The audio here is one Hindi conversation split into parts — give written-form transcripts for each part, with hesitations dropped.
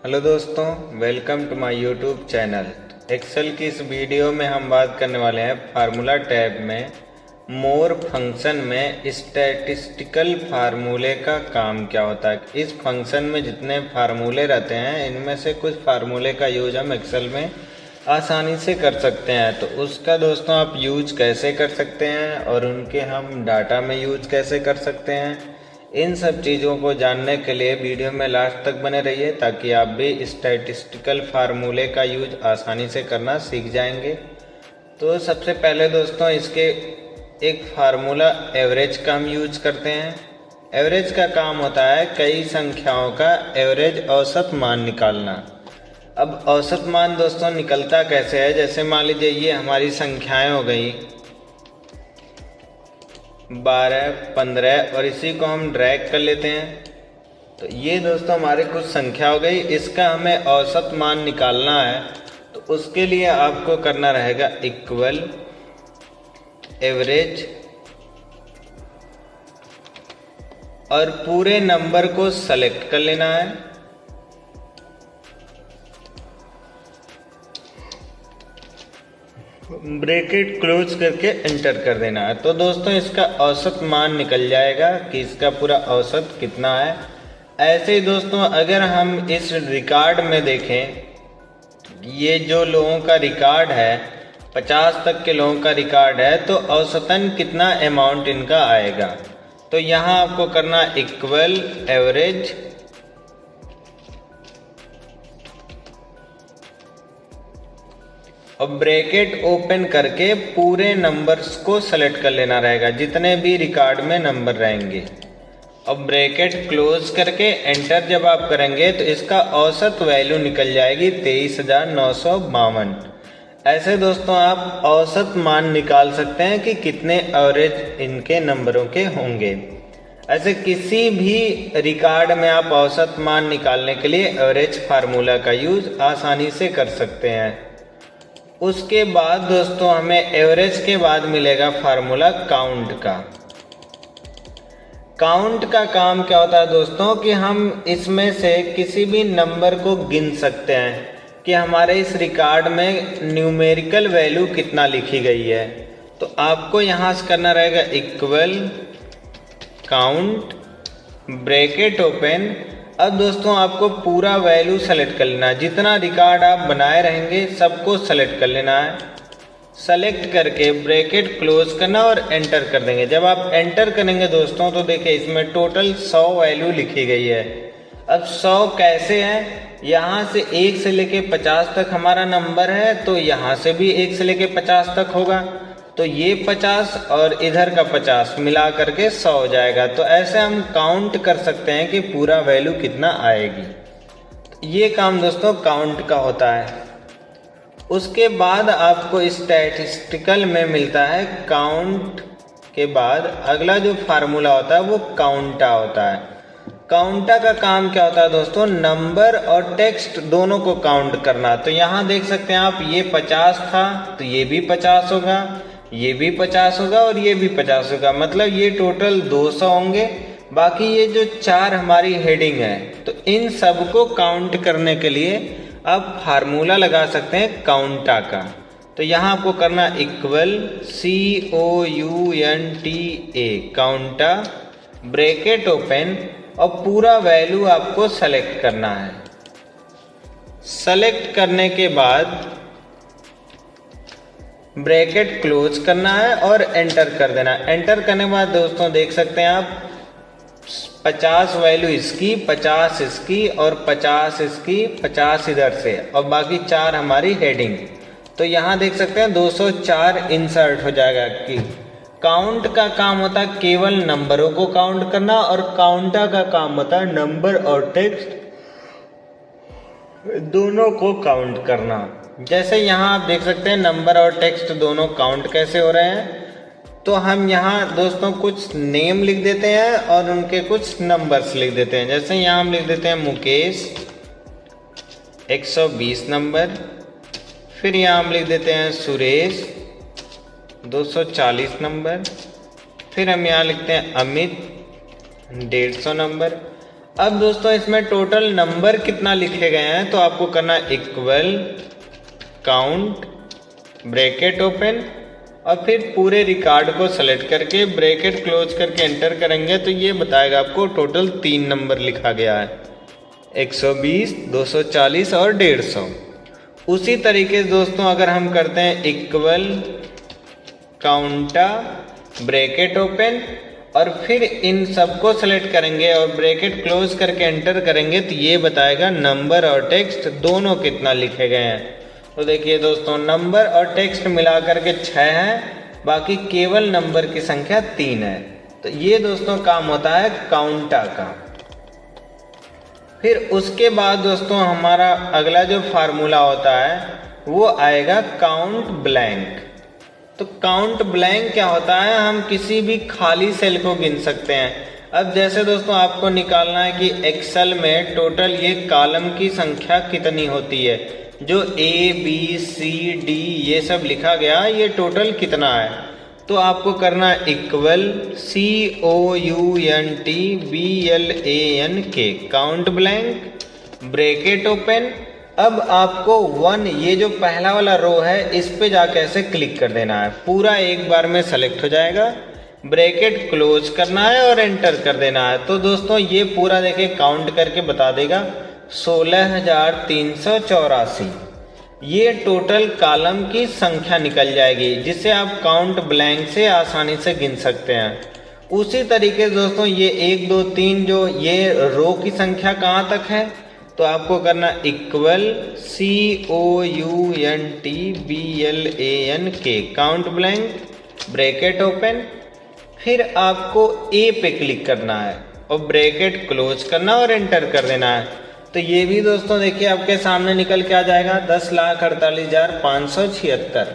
हेलो दोस्तों, welcome to my YouTube channel. Excel की इस वीडियो में हम बात करने वाले हैं फार्मूला टैब में मोर फंक्शन में स्टैटिस्टिकल फार्मूले का काम क्या होता है। इस फंक्शन में जितने फार्मूले रहते हैं इनमें से कुछ फार्मूले का यूज हम एक्सेल में आसानी से कर सकते हैं। तो उसका दोस्तों आप यूज कैसे कर सकते हैं और उनके हम डाटा में यूज कैसे कर सकते हैं, इन सब चीज़ों को जानने के लिए वीडियो में लास्ट तक बने रहिए ताकि आप भी स्टैटिस्टिकल फार्मूले का यूज आसानी से करना सीख जाएंगे। तो सबसे पहले दोस्तों इसके एक फार्मूला एवरेज का हम यूज करते हैं। एवरेज का काम होता है कई संख्याओं का एवरेज औसत मान निकालना। अब औसत मान दोस्तों निकलता कैसे है, जैसे मान लीजिए ये हमारी संख्याएं हो गई 12, 15 और इसी को हम ड्रैग कर लेते हैं। तो ये दोस्तों हमारी कुछ संख्या हो गई, इसका हमें औसत मान निकालना है। तो उसके लिए आपको करना रहेगा इक्वल एवरेज और पूरे नंबर को सेलेक्ट कर लेना है। ब्रैकेट क्लोज करके एंटर कर देना है। तो दोस्तों इसका औसत मान निकल जाएगा कि इसका पूरा औसत कितना है। ऐसे ही दोस्तों अगर हम इस रिकॉर्ड में देखें, ये जो लोगों का रिकॉर्ड है 50 तक के लोगों का रिकॉर्ड है, तो औसतन कितना अमाउंट इनका आएगा। तो यहाँ आपको करना इक्वल एवरेज और ब्रैकेट ओपन करके पूरे नंबर्स को सेलेक्ट कर लेना रहेगा, जितने भी रिकॉर्ड में नंबर रहेंगे। और ब्रैकेट क्लोज करके एंटर जब आप करेंगे तो इसका औसत वैल्यू निकल जाएगी 23,952। ऐसे दोस्तों आप औसत मान निकाल सकते हैं कि कितने एवरेज इनके नंबरों के होंगे। ऐसे किसी भी रिकॉर्ड में आप औसत मान निकालने के लिए एवरेज फार्मूला का यूज आसानी से कर सकते हैं। उसके बाद दोस्तों हमें एवरेज के बाद मिलेगा फार्मूला काउंट का। काउंट का काम क्या होता है दोस्तों कि हम इसमें से किसी भी नंबर को गिन सकते हैं कि हमारे इस रिकॉर्ड में न्यूमेरिकल वैल्यू कितना लिखी गई है। तो आपको यहाँ से करना रहेगा इक्वल काउंट ब्रैकेट ओपन। अब दोस्तों आपको पूरा वैल्यू सेलेक्ट कर लेना है, जितना रिकॉर्ड आप बनाए रहेंगे सबको सेलेक्ट कर लेना है। सेलेक्ट करके ब्रैकेट क्लोज करना और एंटर कर देंगे। जब आप एंटर करेंगे दोस्तों तो देखिए इसमें टोटल 100 वैल्यू लिखी गई है। अब 100 कैसे है, यहाँ से 1 से लेके 50 तक हमारा नंबर है, तो यहाँ से भी 1 से लेके 50 तक होगा। तो ये 50 और इधर का 50 मिला करके 100 हो जाएगा। तो ऐसे हम काउंट कर सकते हैं कि पूरा वैल्यू कितना आएगी। ये काम दोस्तों काउंट का होता है। उसके बाद आपको स्टैटिस्टिकल में मिलता है काउंट के बाद अगला जो फार्मूला होता है वो काउंटा होता है। काउंटा का काम क्या होता है दोस्तों, नंबर और टेक्स्ट दोनों को काउंट करना। तो यहाँ देख सकते हैं आप, ये 50 था तो ये भी 50 होगा, ये भी 50 होगा और ये भी 50 होगा, मतलब ये टोटल 200 होंगे। बाकी ये जो 4 हमारी हेडिंग है, तो इन सब को काउंट करने के लिए आप फार्मूला लगा सकते हैं काउंटा का। तो यहाँ आपको करना इक्वल COUNTA काउंटा ब्रैकेट ओपन और पूरा वैल्यू आपको सेलेक्ट करना है। सेलेक्ट करने के बाद ब्रैकेट क्लोज करना है और एंटर कर देना। एंटर करने के बाद दोस्तों देख सकते हैं आप 50 वैल्यू इसकी, 50 इसकी और 50 इसकी, 50 इधर से और बाकी 4 हमारी हेडिंग। तो यहाँ देख सकते हैं 204 इंसर्ट हो जाएगा। कि काउंट का काम होता है केवल नंबरों को काउंट करना और काउंटा का काम होता है नंबर और टेक्स्ट दोनों को काउंट करना। जैसे यहाँ आप देख सकते हैं नंबर और टेक्स्ट दोनों काउंट कैसे हो रहे हैं। तो हम यहाँ दोस्तों कुछ नेम लिख देते हैं और उनके कुछ नंबर्स लिख देते हैं। जैसे यहाँ हम लिख देते हैं मुकेश 120 नंबर, फिर यहाँ हम लिख देते हैं सुरेश 240 नंबर, फिर हम यहाँ लिखते हैं अमित 150 नंबर। अब दोस्तों इसमें टोटल नंबर कितना लिखे गए हैं, तो आपको करना इक्वल काउंट ब्रैकेट ओपन और फिर पूरे रिकॉर्ड को सेलेक्ट करके ब्रैकेट क्लोज करके एंटर करेंगे तो ये बताएगा आपको टोटल 3 नंबर लिखा गया है, 120, 240 और 150। उसी तरीके से दोस्तों अगर हम करते हैं इक्वल काउंटा ब्रैकेट ओपन और फिर इन सबको सेलेक्ट करेंगे और ब्रैकेट क्लोज करके एंटर करेंगे तो ये बताएगा नंबर और टेक्स्ट दोनों कितना लिखे गए हैं। तो देखिए दोस्तों नंबर और टेक्स्ट मिला करके 6 है, बाकी केवल नंबर की संख्या 3 है। तो ये दोस्तों काम होता है काउंटा का। फिर उसके बाद दोस्तों हमारा अगला जो फार्मूला होता है वो आएगा काउंट ब्लैंक। तो काउंट ब्लैंक क्या होता है, हम किसी भी खाली सेल को गिन सकते हैं। अब जैसे दोस्तों आपको निकालना है कि एक्सेल में टोटल ये कॉलम की संख्या कितनी होती है, जो A B C D ये सब लिखा गया ये टोटल कितना है, तो आपको करना equal COUNTBLANK count blank bracket open. अब आपको 1 ये जो पहला वाला रो है इस पे जाके ऐसे क्लिक कर देना है, पूरा एक बार में सेलेक्ट हो जाएगा, ब्रैकेट क्लोज करना है और एंटर कर देना है। तो दोस्तों ये पूरा देखिए काउंट करके बता देगा 16,384 ये टोटल कॉलम की संख्या निकल जाएगी, जिसे आप काउंट ब्लैंक से आसानी से गिन सकते हैं। उसी तरीके से दोस्तों ये 1 2 3 जो ये रो की संख्या कहाँ तक है, तो आपको करना equal COUNTBLANK count blank bracket open. फिर आपको A पे क्लिक करना है और ब्रैकेट क्लोज करना और एंटर कर देना है। तो ये भी दोस्तों देखिए आपके सामने निकल के आ जाएगा 10,48,576।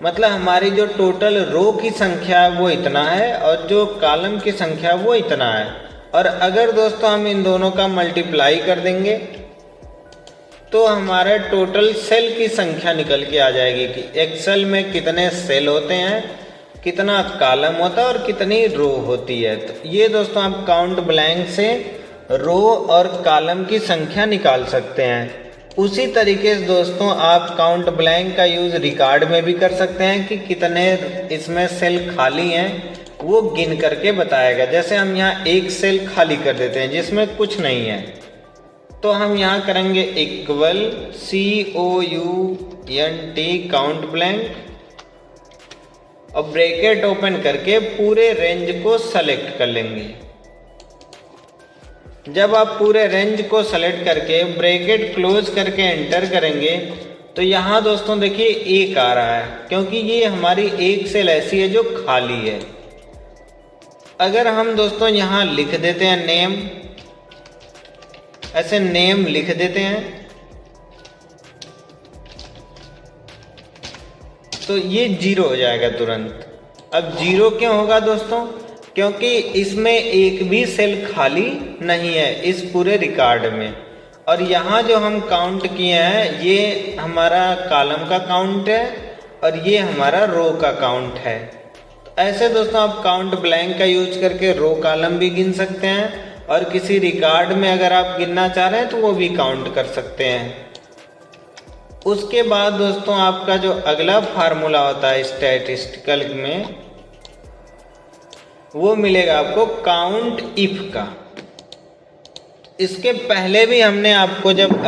मतलब हमारी जो टोटल रो की संख्या है वो इतना है और जो कॉलम की संख्या वो इतना है। और अगर दोस्तों हम इन दोनों का मल्टीप्लाई कर देंगे तो हमारे टोटल सेल की संख्या निकल के आ जाएगी कि एक्सेल में कितने सेल होते हैं, कितना कॉलम होता है और कितनी रो होती है। तो ये दोस्तों आप काउंट ब्लैंक से रो और कॉलम की संख्या निकाल सकते हैं। उसी तरीके से दोस्तों आप काउंट ब्लैंक का यूज़ रिकॉर्ड में भी कर सकते हैं कि कितने इसमें सेल खाली हैं वो गिन करके बताएगा। जैसे हम यहाँ एक सेल खाली कर देते हैं जिसमें कुछ नहीं है, तो हम यहाँ करेंगे इक्वल COUNT काउंट ब्लैंक और ब्रैकेट ओपन करके पूरे रेंज को सेलेक्ट कर लेंगे। जब आप पूरे रेंज को सेलेक्ट करके ब्रैकेट क्लोज करके एंटर करेंगे तो यहाँ दोस्तों देखिए 1 आ रहा है, क्योंकि ये हमारी एक सेल ऐसी है जो खाली है। अगर हम दोस्तों यहाँ लिख देते हैं नेम, ऐसे नेम लिख देते हैं तो ये 0 हो जाएगा तुरंत। अब 0 क्यों होगा दोस्तों, क्योंकि इसमें एक भी सेल खाली नहीं है इस पूरे रिकॉर्ड में। और यहाँ जो हम काउंट किए हैं ये हमारा कॉलम का काउंट है और ये हमारा रो का काउंट है। तो ऐसे दोस्तों आप काउंट ब्लैंक का यूज करके रो कॉलम भी गिन सकते हैं और किसी रिकॉर्ड में अगर आप गिनना चाह रहे हैं तो वो भी काउंट कर सकते हैं। उसके बाद दोस्तों आपका जो अगला फार्मूला होता है स्टैटिस्टिकल में वो मिलेगा आपको काउंट इफ का। इसके पहले भी हमने आपको जब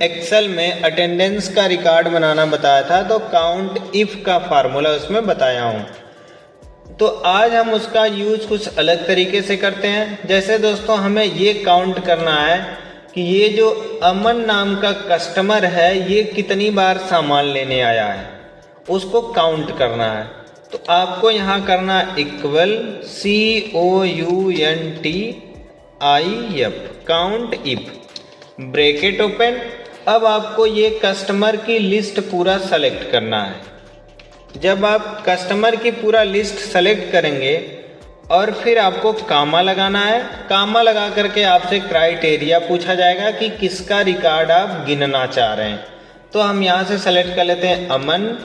एक्सेल में अटेंडेंस का रिकॉर्ड बनाना बताया था तो काउंट इफ का फार्मूला उसमें बताया हूँ। तो आज हम उसका यूज कुछ अलग तरीके से करते हैं। जैसे दोस्तों हमें ये काउंट करना है कि ये जो अमन नाम का कस्टमर है ये कितनी बार सामान लेने आया है, उसको काउंट करना है। तो आपको यहाँ करना equal COUNTIF count if bracket open. अब आपको ये कस्टमर की लिस्ट पूरा सेलेक्ट करना है। जब आप कस्टमर की पूरा लिस्ट सेलेक्ट करेंगे और फिर आपको कामा लगाना है, कामा लगा करके आपसे क्राइटेरिया पूछा जाएगा कि किसका रिकॉर्ड आप गिनना चाह रहे हैं। तो हम यहाँ से सेलेक्ट कर लेते हैं अमन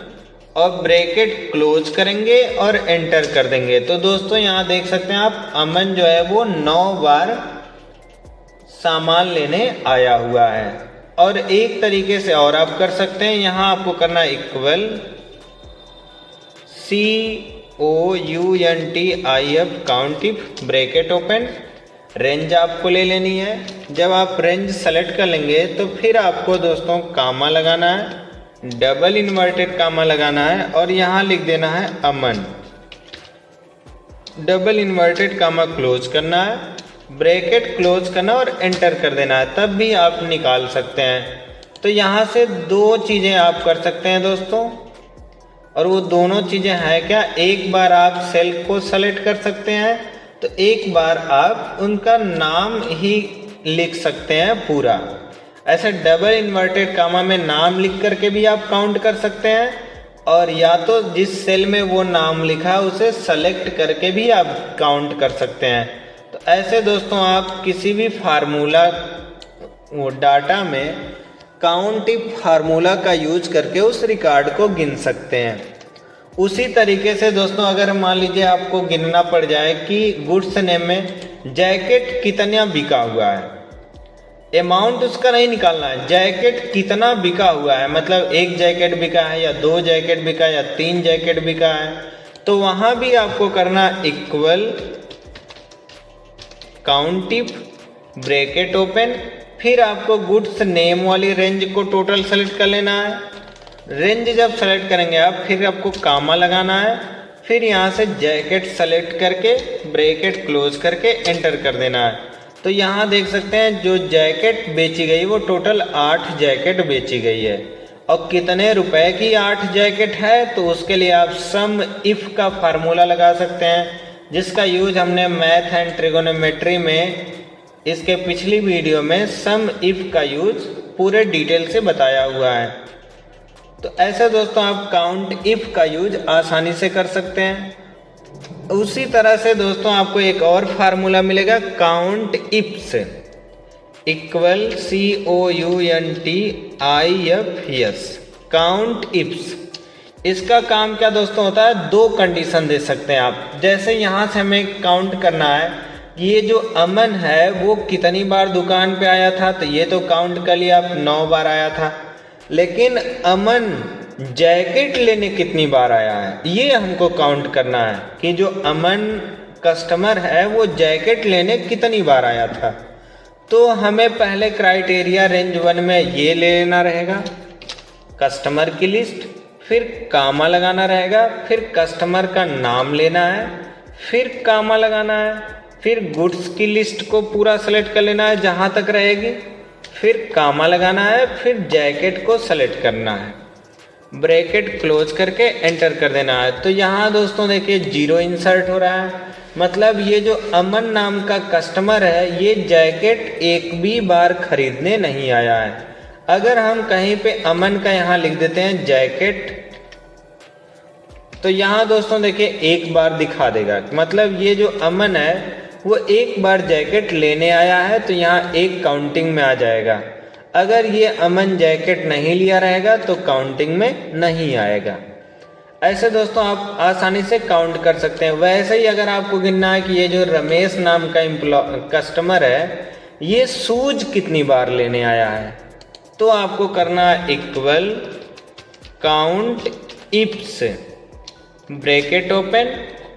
और ब्रैकेट क्लोज करेंगे और एंटर कर देंगे। तो दोस्तों यहाँ देख सकते हैं आप अमन जो है वो 9 बार सामान लेने आया हुआ है। और एक तरीके से और आप कर सकते हैं, यहाँ आपको करना equal COUNTIF countif bracket open, range आपको ले लेनी है। जब आप रेंज सेलेक्ट कर लेंगे तो फिर आपको दोस्तों कामा लगाना है, डबल इन्वर्टेड कामा लगाना है और यहाँ लिख देना है अमन, डबल इन्वर्टेड कामा क्लोज करना है, ब्रैकेट क्लोज करना और एंटर कर देना है, तब भी आप निकाल सकते हैं। तो यहाँ से दो चीज़ें आप कर सकते हैं दोस्तों, और वो दोनों चीज़ें हैं क्या, एक बार आप सेल को सेलेक्ट कर सकते हैं तो एक बार आप उनका नाम ही लिख सकते हैं पूरा। ऐसे डबल इन्वर्टेड कामा में नाम लिख करके भी आप काउंट कर सकते हैं, और या तो जिस सेल में वो नाम लिखा है उसे सेलेक्ट करके भी आप काउंट कर सकते हैं। तो ऐसे दोस्तों आप किसी भी फार्मूला वो डाटा में काउंटिफ फार्मूला का यूज करके उस रिकॉर्ड को गिन सकते हैं। उसी तरीके से दोस्तों अगर मान लीजिए आपको गिनना पड़ जाए कि गुड्स नेम में जैकेट कितना बिका हुआ है, अमाउंट उसका नहीं निकालना है, जैकेट कितना बिका हुआ है, मतलब एक जैकेट बिका है या दो जैकेट बिका है या तीन जैकेट बिका है, तो वहाँ भी आपको करना इक्वल काउंटिफ ब्रैकेट ओपन, फिर आपको गुड्स नेम वाली रेंज को टोटल सेलेक्ट कर लेना है। रेंज जब सेलेक्ट करेंगे आप फिर आपको कामा लगाना है, फिर यहाँ से जैकेट सेलेक्ट करके ब्रैकेट क्लोज करके एंटर कर देना है। तो यहाँ देख सकते हैं जो जैकेट बेची गई वो टोटल 8 जैकेट बेची गई है, और कितने रुपए की 8 जैकेट है, तो उसके लिए आप सम इफ का फार्मूला लगा सकते हैं, जिसका यूज हमने मैथ एंड ट्रिगोनोमेट्री में इसके पिछली वीडियो में सम इफ का यूज पूरे डिटेल से बताया हुआ है। तो ऐसे दोस्तों आप काउंट इफ का यूज आसानी से कर सकते हैं। उसी तरह से दोस्तों आपको एक और फार्मूला मिलेगा count ifs equal COUNTIFS, count ifs. इसका काम क्या दोस्तों होता है, दो कंडीशन दे सकते हैं आप। जैसे यहाँ से हमें काउंट करना है कि ये जो अमन है वो कितनी बार दुकान पे आया था, तो ये तो काउंट कर लिया आप 9 बार आया था, लेकिन अमन जैकेट लेने कितनी बार आया है ये हमको काउंट करना है कि जो अमन कस्टमर है वो जैकेट लेने कितनी बार आया था। तो हमें पहले क्राइटेरिया रेंज 1 में ये ले लेना रहेगा, कस्टमर की लिस्ट, फिर कामा लगाना रहेगा, फिर कस्टमर का नाम लेना है, फिर कामा लगाना है, फिर गुड्स की लिस्ट को पूरा सेलेक्ट कर लेना है जहाँ तक रहेगी, फिर कामा लगाना है, फिर जैकेट को सेलेक्ट करना है, ब्रैकेट क्लोज करके एंटर कर देना है। तो यहाँ दोस्तों देखिए 0 इंसर्ट हो रहा है, मतलब ये जो अमन नाम का कस्टमर है ये जैकेट एक भी बार खरीदने नहीं आया है। अगर हम कहीं पे अमन का यहाँ लिख देते हैं जैकेट, तो यहाँ दोस्तों देखिए एक बार दिखा देगा, मतलब ये जो अमन है वो एक बार जैकेट लेने आया है, तो यहाँ एक काउंटिंग में आ जाएगा। अगर ये अमन जैकेट नहीं लिया रहेगा तो काउंटिंग में नहीं आएगा। ऐसे दोस्तों आप आसानी से काउंट कर सकते हैं। वैसे ही अगर आपको गिनना है कि ये जो रमेश नाम का कस्टमर है ये शूज कितनी बार लेने आया है, तो आपको करना equal count ifs bracket open.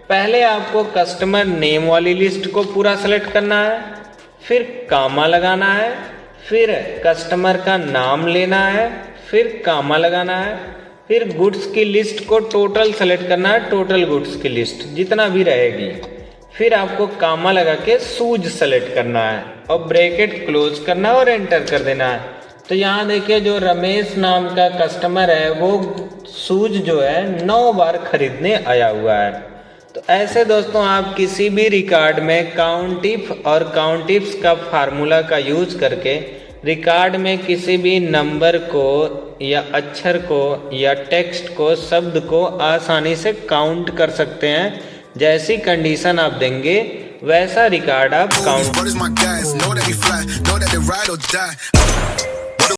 पहले आपको कस्टमर नेम वाली लिस्ट को पूरा सेलेक्ट करना है, फिर कामा लगाना है, फिर कस्टमर का नाम लेना है, फिर कामा लगाना है, फिर गुड्स की लिस्ट को टोटल सेलेक्ट करना है, टोटल गुड्स की लिस्ट जितना भी रहेगी, फिर आपको कामा लगा के शूज सेलेक्ट करना है और ब्रैकेट क्लोज करना और एंटर कर देना है। तो यहाँ देखिए जो रमेश नाम का कस्टमर है वो शूज जो है 9 बार खरीदने आया हुआ है। तो ऐसे दोस्तों आप किसी भी रिकॉर्ड में काउंटिफ और काउंटिफ्स का फार्मूला का यूज करके रिकॉर्ड में किसी भी नंबर को या अक्षर को या टेक्स्ट को शब्द को आसानी से काउंट कर सकते हैं। जैसी कंडीशन आप देंगे वैसा रिकॉर्ड आप काउंट